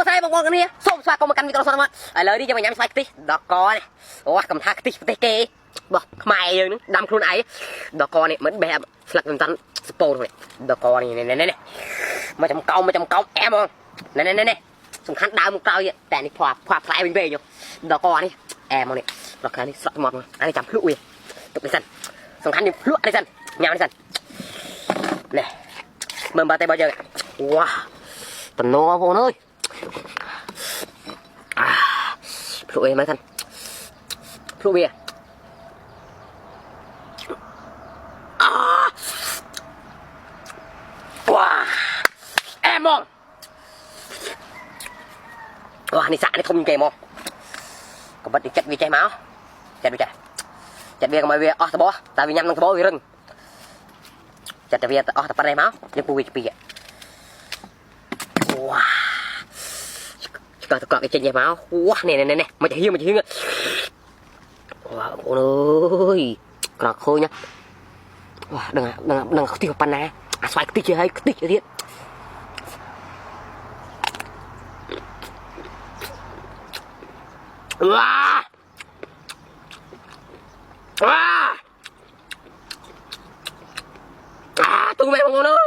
ស័យបងប្អូនគ្នាសូមស្វាគមន៍មកកាន់វីដេអូសតមកឥឡូវនេះយើងមកញ៉ាំស្វាយខ្ទិះដកកនេះអូកំថាខ្ទិះប្រទេសគេបោះខ្មែរយើងនឹងដាំខ្លួនឯងដកកនេះមិនបែបស្លឹកមិនតាន់ស្ពូននេះដកកនេះនេះមកចំកោមអែមហ្មងនេះសំខាន់ដើមមកក្រោយតែនេះផ្លាផ្លែវិញយកដកកនេះអែមហ្មងនេះដកកនេះស្រក់មកអានេះចាំភ្លក់វាទុកនេះសិនសំខាន់នេះភ្លក់នេះសិនញ៉ាំនេះសិននេះមើលបាត់តែបើយើងវ៉ាតំណបងប្អូនអើយភ្លក់វាមើលសិនភ្លក់វាវ៉ាអែមហ្មងវ៉ានេះសាក់នេះធំគេហ្មងក៏បាត់ចិត្តវាចេះមកចិត្តវាកុំឲ្យវាអស់តបតែវាញ៉ាំនឹងតបវារឹងចិត្តវាអស់តែប៉ុណ្ណេះមកយើងពូវាពីវ៉ាឆ្កឹះតកគេចេញមកវ៉ានេះមកហៀងវ៉ាអូនអើយក្រខូចណាវ៉ាដឹងខ្ទិះប៉ុណ្ណាអាស្វាយខ្ទិះជាហើយខ្ទិះទៀតវ៉ាទូមែនបងប្អូនអើ